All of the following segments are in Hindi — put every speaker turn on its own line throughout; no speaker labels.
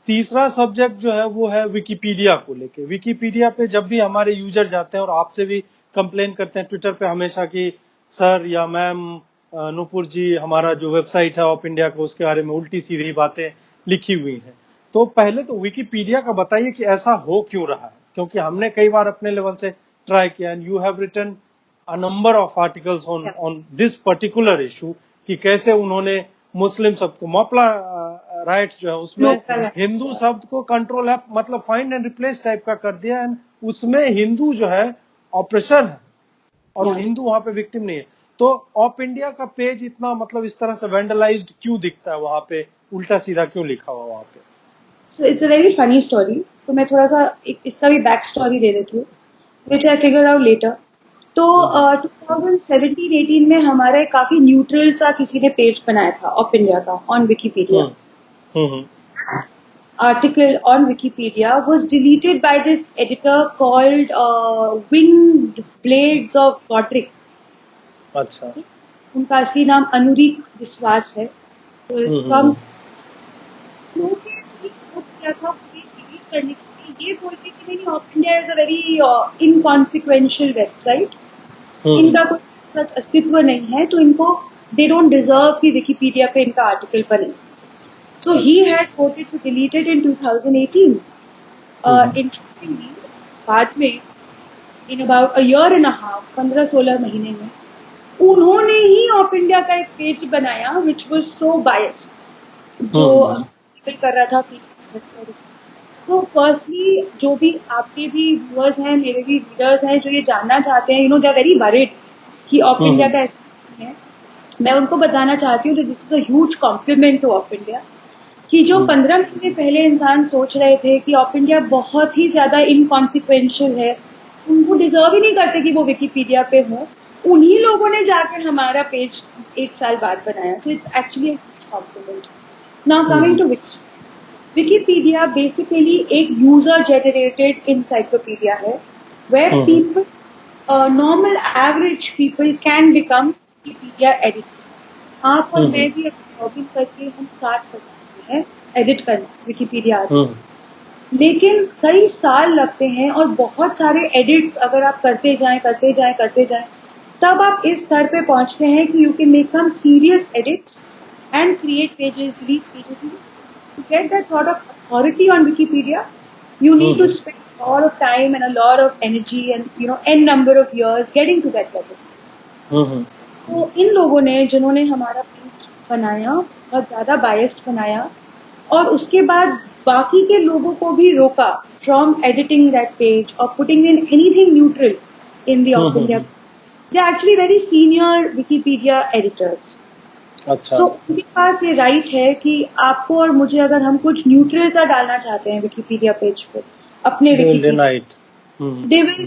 तीसरा सब्जेक्ट जो है वो है विकिपीडिया को लेके। विकिपीडिया पे जब भी हमारे यूजर जाते हैं और आपसे भी कंप्लेन करते हैं ट्विटर पे हमेशा कि सर या मैम नूपुर जी, हमारा जो वेबसाइट है ऑफ इंडिया का उसके बारे में उल्टी सीधी बातें लिखी हुई हैं, तो पहले तो विकिपीडिया का बताइए कि ऐसा हो क्यों रहा है, क्योंकि हमने कई बार अपने लेवल से ट्राई किया and you have written a number of articles on this particular issue कि कैसे उन्होंने मुस्लिम शब्द को मॉपला राइट्स जो है उसमें हिंदू शब्द को कंट्रोल है मतलब फाइंड एंड रिप्लेस टाइप का कर दिया एंड उसमें हिंदू जो है ऑपरेशन है और हिंदू वहां पे विक्टिम नहीं है। तो ऑफ इंडिया का पेज इतना मतलब इस तरह से वेंडलाइज्ड क्यों दिखता है वहां पे, उल्टा सीधा क्यों लिखा हुआ वहां पे?
So it's a very funny story. तो मैं थोड़ा सा इसका भी बैक स्टोरी दे देती हूँ, which I figured out later. तो 2017-18 में हमारे काफी न्यूट्रल सा किसी ने पेज बनाया था ऑफ इंडिया का on Wikipedia. Article on Wikipedia was deleted by this editor called Winged Blades of Godric.
अच्छा.
उनका असली नाम अनुरीक विश्वास है. तो इसका क्या था डिलीट करने के लिए ये बोल के कि नहीं of India is a very inconsequential website, इनका कोई सच अस्तित्व नहीं है, तो इनको दे डोंट डिजर्व कि विकिपीडिया पे इनका आर्टिकल बने. So he had voted to delete it in 2018. Interestingly, बाद में in about a year and a half, 15-16 महीने में, उन्होंने ही ऑफ इंडिया का एक पेज बनाया which was so biased, जो कर रहा था कि तो फर्स्टली जो भी आपके भी व्यूअर्स हैं, मेरे भी रीडर्स हैं जो ये जानना चाहते हैं, you know they are very worried कि ऑफ इंडिया का है, मैं उनको बताना चाहती हूँ this is a huge compliment to of India कि जो 15 महीने पहले इंसान सोच रहे थे कि ऑफ इंडिया बहुत ही ज्यादा इनकॉन्सिक्वेंशियल है, उनको डिजर्व ही नहीं करते कि वो विकिपीडिया पे हो, उन्हीं लोगों ने जाकर हमारा पेज एक साल बाद बनाया. So it's actually compliment. Now coming to Wikipedia basically एक यूजर जेनरेटेड इंसाइक्लोपीडिया है where people normal average people can become Wikipedia editor. आप और मैं भी लॉगिन करके हम स्टार्ट कर सकते हैं एडिट करना विकिपीडिया आर्टिकल, लेकिन कई साल लगते हैं और बहुत सारे एडिट्स अगर आप करते जाएं तब आप इस स्तर पे पहुंचते हैं कि you can make some serious edits and create pages, delete pages. To get that sort of authority on Wikipedia, you need to spend a lot of time and a lot of energy and n number of years getting to that level. तो इन लोगों ने जिन्होंने हमारा पेज बनाया बहुत ज्यादा बायस्ड बनाया और उसके बाद बाकी के लोगों को भी रोका from editing that page or putting in anything neutral in the Open India. They are actually very senior Wikipedia editors.
अच्छा.
So, उनके पास ये राइट है कि आपको और मुझे अगर हम कुछ न्यूट्रल सा डालना चाहते हैं विकिपीडिया पेज पे अपने they will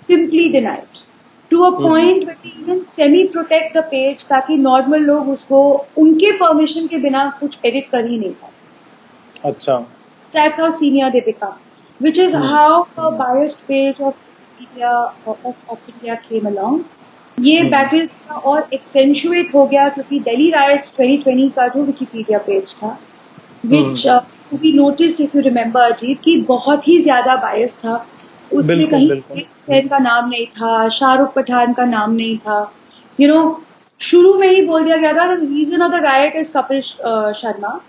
simply deny it to a point where they even semi protect the page ताकि नॉर्मल लोग उसको उनके परमिशन के बिना कुछ एडिट कर ही नहीं पाए.
अच्छा.
That's how senior they become, which is how a biased page of Wikipedia of India came along. ये बैटल और एक्सेंचुएट हो गया क्योंकि दिल्ली राइट्स 2020 का जो विकिपीडिया पेज था which we notice if you remember Ajit कि बहुत ही ज्यादा बायस था. उसमें कहीं का नाम नहीं था, शाहरुख पठान का नाम नहीं था, शुरू में ही बोल दिया गया था reason of the right is Kapil Sharma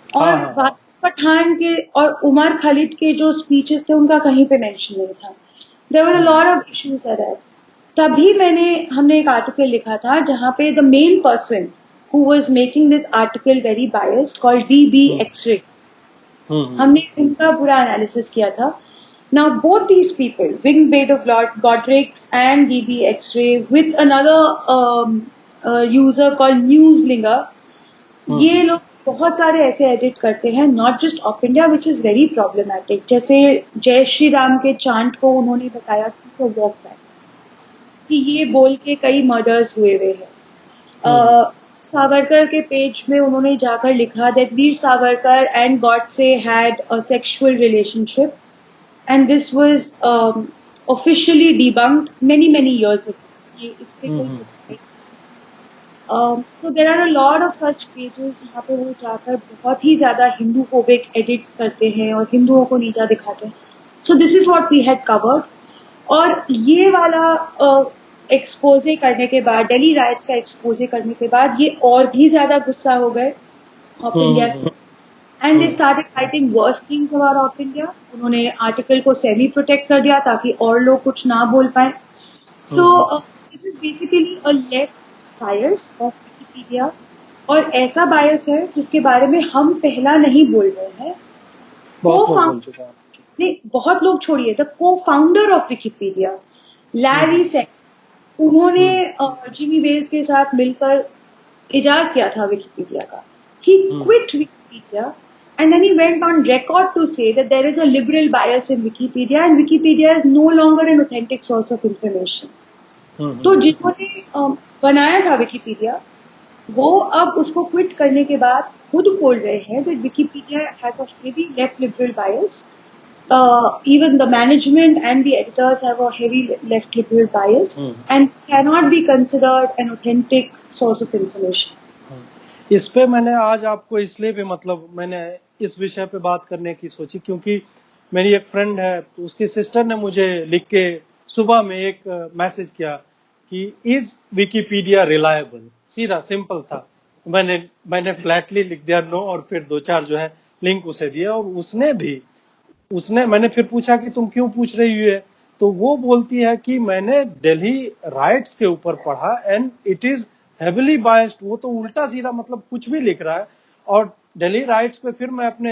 और वारिस पठान के और उमर खालिद के जो स्पीचेस थे उनका कहीं पे मेंशन नहीं था. There were a lot of issues that. तभी हमने एक आर्टिकल लिखा था जहां पे the main person who was making this article very biased called DB xray, हमने उनका पूरा एनालिसिस किया था. Now both these people, wing blade of Godrics and DB xray with another user called Newslinger, ये लोग बहुत सारे ऐसे एडिट करते हैं not just of India which is very problematic. जैसे जय श्री राम के चांट को उन्होंने बताया कि वॉक बैक कि ये बोल के कई मर्डर्स हुए हैं. सावरकर के पेज में उन्होंने जाकर लिखा that Veer Savarkar and Godse had a sexual relationship and this was officially debunked many years ago. ये इस पे कोई सच्चाई. So there are a lot of such pages जहाँ पे वो जाकर बहुत ही ज़्यादा हिंदू फोबिक एडिट्स करते हैं और हिंदुओं को नीचा दिखाते हैं. So this is what we had covered. और ये वाला एक्सपोजे करने के बाद, दिल्ली राइट्स का एक्सपोजे करने के बाद ये और भी ज्यादा गुस्सा हो गए ऑफ इंडिया से, and they started writing worse things about of India. उन्होंने आर्टिकल को सेमी प्रोटेक्ट कर दिया ताकि और लोग कुछ ना बोल पाए. So this is basically a left bias of Wikipedia, और ऐसा बायस है जिसके बारे में हम पहला नहीं बोल रहे हैं. नहीं, बहुत लोग छोड़िए, द को founder of Wikipedia Larry Sengar, उन्होंने जिमी वेल्स के साथ मिलकर इजाज किया था विकिपीडिया का. He quit Wikipedia and then he went on record to say that there is a liberal bias in Wikipedia and Wikipedia is no longer an authentic source of information. तो जिन्होंने बनाया था विकिपीडिया, वो अब उसको क्विट करने के बाद खुद बोल रहे हैं that Wikipedia has a heavy left liberal bias. Even the management and the editors have a heavy left liberal bias and cannot be considered an authentic source of information.
इस पे मैंने आज आपको इसलिए भी मतलब मैंने इस विषय पे बात करने की सोची क्योंकि मेरी एक फ्रेंड है, तो उसकी सिस्टर ने मुझे लिख के सुबह में एक मैसेज किया कि इज विकिपीडिया रिलायबल. सीधा सिंपल था. मैंने फ्लैटली लिख दिया नो, और फिर 2-4 जो है लिंक उसे दिए. और उसने मैंने फिर पूछा कि तुम क्यों पूछ रही है, तो वो बोलती है कि मैंने दिल्ली राइट्स के ऊपर पढ़ा and it is heavily biased. वो तो उल्टा सीधा मतलब कुछ भी लिख रहा है. और दिल्ली राइट्स पे फिर मैं अपने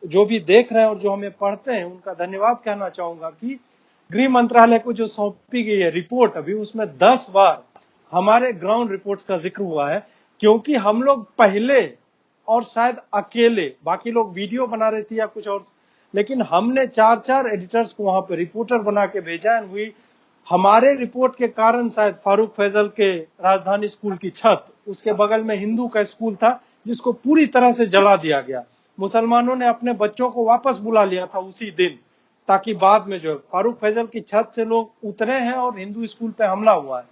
जो भी देख रहे हैं और जो हमें पढ़ते हैं उनका धन्यवाद कहना चाहूंगा कि गृह मंत्रालय को जो सौंपी गई है रिपोर्ट, अभी उसमें 10 बार हमारे ग्राउंड रिपोर्ट्स का जिक्र हुआ है. क्योंकि हम लोग पहले और शायद अकेले, बाकी लोग वीडियो बना रहे थे या कुछ और, लेकिन हमने 4 एडिटर्स को वहां पे रिपोर्टर बना के भेजा. एंड हुई हमारे रिपोर्ट के कारण शायद फारूक फैजल के राजधानी स्कूल की छत, उसके बगल में हिंदू का स्कूल था जिसको पूरी तरह से जला दिया गया. मुसलमानों ने अपने बच्चों को वापस बुला लिया था उसी दिन, ताकि बाद में जो फारूक फैजल की छत से लोग उतरे हैं और हिंदू स्कूल पे हमला हुआ है,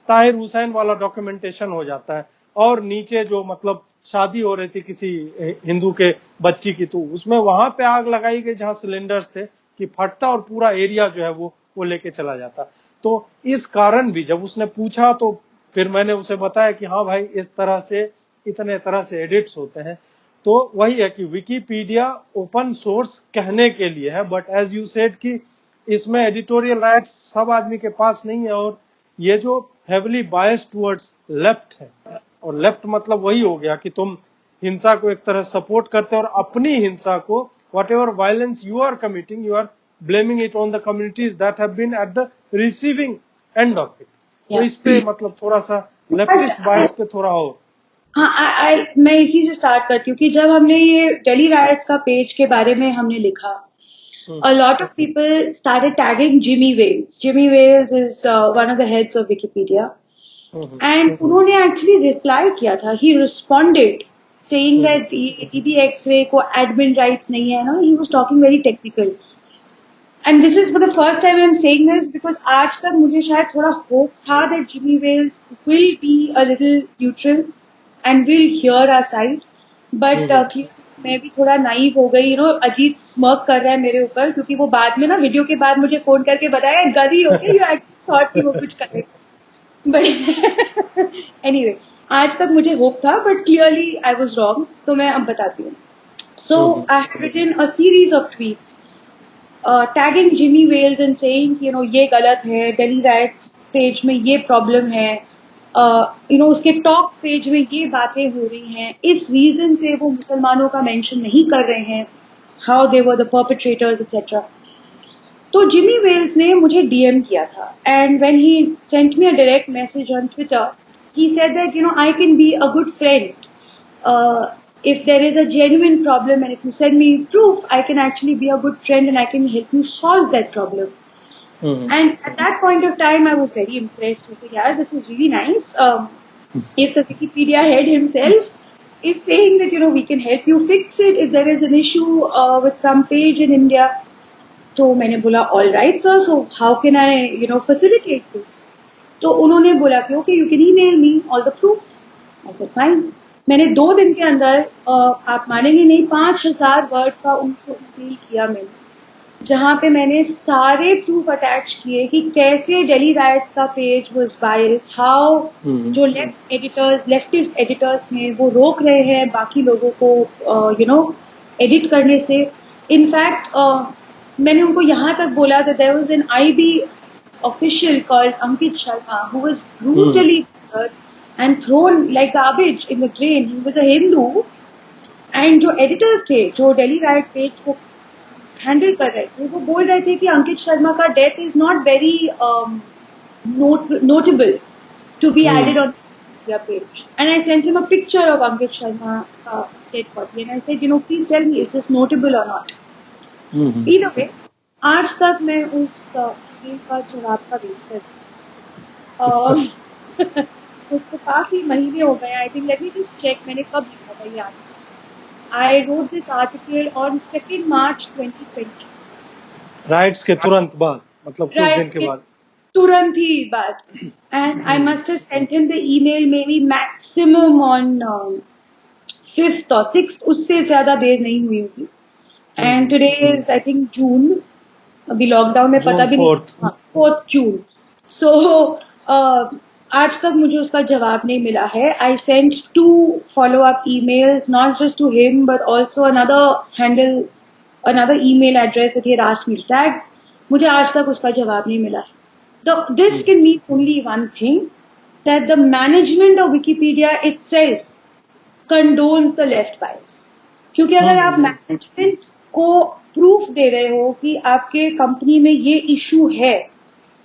ताहिर हुसैन वाला डॉक्यूमेंटेशन हो जाता है. और नीचे जो मतलब शादी हो रही थी किसी हिंदू के बच्ची की, तो उसमें वहां पे आग लगाई गई जहां सिलेंडर्स थे कि फटता और पूरा एरिया जो है वो लेके चला जाता. तो इस कारण भी जब उसने पूछा तो फिर मैंने उसे बताया कि हाँ भाई इस तरह से इतने तरह से एडिट्स होते हैं. तो वही है कि विकिपीडिया ओपन सोर्स कहने के लिए है, बट एज यू सेड कि इसमें एडिटोरियल राइट्स सब आदमी के पास नहीं है. और ये जो हेविली बायस्ड टुवर्ड्स लेफ्ट है, और लेफ्ट मतलब वही हो गया कि तुम हिंसा को एक तरह सपोर्ट करते हो और अपनी हिंसा को, whatever violence you are committing, you are blaming it on the communities that have been at the receiving end of it. तो इस पे मतलब थोड़ा सा लेफ्टिस्ट बायस पे थोड़ा हो.
हाँ, मैं इसी से स्टार्ट करती हूँ कि जब हमने ये दिल्ली राइट्स का पेज के बारे में हमने लिखा, a lot of people started tagging Jimmy Wales. Jimmy Wales is one of the heads of Wikipedia. And उन्होंने actually reply किया था. He responded saying that DBX को admin rights नहीं है ना. He was talking very technical. And this is for the first time I'm saying this because आज तक मुझे शायद थोड़ा hope था that Jimmy Wales will be a little neutral and will hear our side. But मैं भी थोड़ा नाइव हो गई. अजीत स्मर्क कर रहा है मेरे ऊपर क्योंकि वो बाद में ना वीडियो के बाद मुझे फोन करके बताया गधी हो गई, you actually thought कि वो कुछ करेगा. But anyway, आज तक मुझे होप था but clearly I was wrong. तो मैं अब बताती हूँ. So I have written a series of tweets tagging Jimmy Wales and saying ये गलत है, दिल्ली राइट्स पेज में ये प्रॉब्लम है, उसके टॉप पेज में ये बातें हो रही हैं, इस रीजन से वो मुसलमानों का मेंशन नहीं कर रहे हैं, how they were the perpetrators etcetera. तो जिमी वेल्स ने मुझे डीएम किया था and when he sent me a direct message on Twitter he said that I can be a good friend. If there is a genuine problem and if you send me proof, I can actually be a good friend and I can help you solve that problem. And at that point of time, I was very impressed. I said, yeah, this is really nice. If the Wikipedia head himself is saying that, we can help you fix it if there is an issue with some page in India. तो मैंने बोला, all right, sir, so how can I, facilitate this? तो उन्होंने बोला कि, okay, you can email me all the proof. I said fine. मैंने 2 दिन के अंदर आप मानेंगे नहीं 5000 वर्ड का उनको ईमेल किया मैंने, जहां पे मैंने सारे प्रूफ अटैच किए कि कैसे दिल्ली राइट्स का पेज वाज बायस, हाउ जो लेफ्टिस्ट एडिटर्स थे वो रोक रहे हैं बाकी लोगों को एडिट करने से. इनफैक्ट मैंने उनको यहाँ तक बोला that there was an IB official called Ankit Sharma who was brutally murdered and thrown like garbage in the drain. He was a Hindu and जो editors थे जो Delhi Riot page को हैंडल कर रहे थे वो बोल रहे थे कि अंकित शर्मा का death is not very notable to be added on your page. And I sent him a picture of Ankit Sharma dead body and I said, please tell me, is this notable or not? Either way, आज तक मैं उस ईमेल का जवाब का वेट कर उसको काफी महीने हो गए. I think let me just check मैंने कब लिखा था याद. I wrote this article on 2nd March 2020.
Rights के तुरंत बाद, मतलब कुछ दिन के बाद,
तुरंत ही बाद. And I must have sent him the email maybe maximum on 5th or 6th, उससे ज्यादा देर नहीं हुई होगी. And today is I think June. अभी लॉकडाउन में पता भी नहीं. 4th June. So आज तक मुझे उसका जवाब नहीं मिला है. I sent 2 follow-up emails, not just to him, but also another email address that he had asked me to tag. मुझे आज तक उसका जवाब नहीं मिला है. This can mean only one thing, that the management of Wikipedia itself condones the left bias. क्योंकि अगर आप मैनेजमेंट को प्रूफ दे रहे हो कि आपके कंपनी में ये इशू है,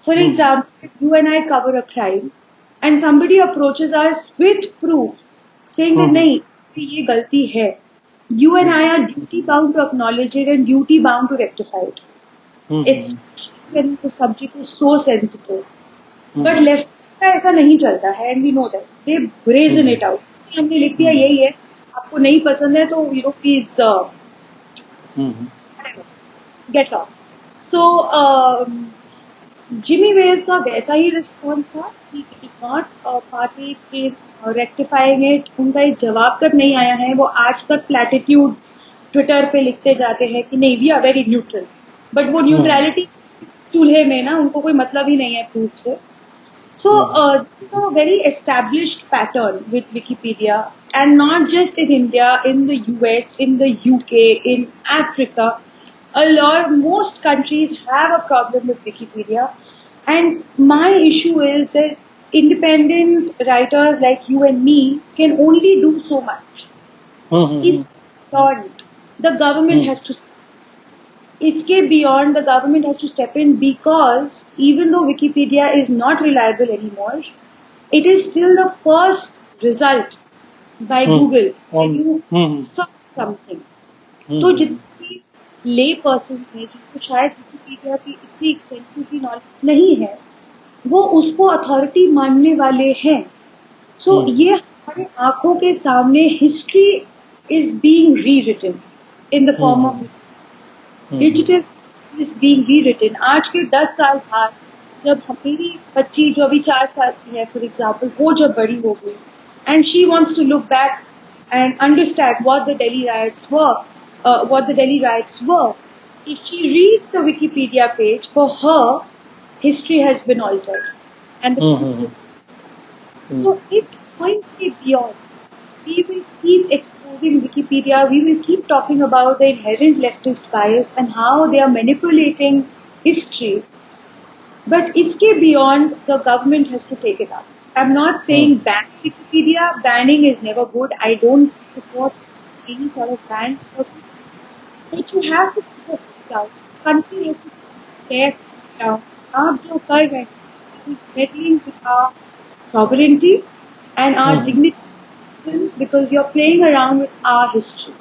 for example you and I cover a crime and somebody approaches us with proof saying that नहीं ये गलती है, you and I are duty bound to acknowledge it and duty bound to rectify it. It's when the subject is so sensitive. But left का ऐसा नहीं चलता है and we know that. They brazen it out. हमने लिख दिया यही है, आपको नहीं पसंद है तो please get lost. So Jimmy Wales का वैसा ही रिस्पॉन्स था. He did not partake in rectifying it. उनका एक जवाब तक नहीं आया है. वो आज तक प्लेटिट्यूड्स ट्विटर पे लिखते जाते हैं कि नहीं we are very neutral, but वो न्यूट्रलिटी चूल्हे में ना उनको कोई मतलब ही नहीं है प्रूफ से. So a very established pattern with Wikipedia, and not just in India, in the US, in the UK, in Africa. Most countries have a problem with Wikipedia, and my issue is that independent writers like you and me can only do so much. Is beyond the government has to. Iske beyond the government has to step in, because even though Wikipedia is not reliable anymore, it is still the first result by Google when you search something. तो जितनी lay persons हैं जिनको शायद Wikipedia की इतनी extensively knowledge नहीं है, वो उसको authority मानने वाले हैं. So ये हमारे आंखों के सामने history is being rewritten in the form of digital is being rewritten. आज के 10 साल बाद जब मेरी बच्ची जो अभी 4 साल की है फॉर एग्जाम्पल, वो जब बड़ी हो गई and she wants to look back and understand what the Delhi riots were, if she reads the Wikipedia page, for her history has been altered and so it point beyond. We will keep exposing Wikipedia, we will keep talking about the inherent leftist bias and how they are manipulating history. But iske beyond, the government has to take it up. I'm not saying ban Wikipedia. Banning is never good. I don't support any sort of bans. But you have to put it down. Country has to tear it down. आप जो कर रहे हैं is meddling with our sovereignty and our dignity, because you're playing around with our history.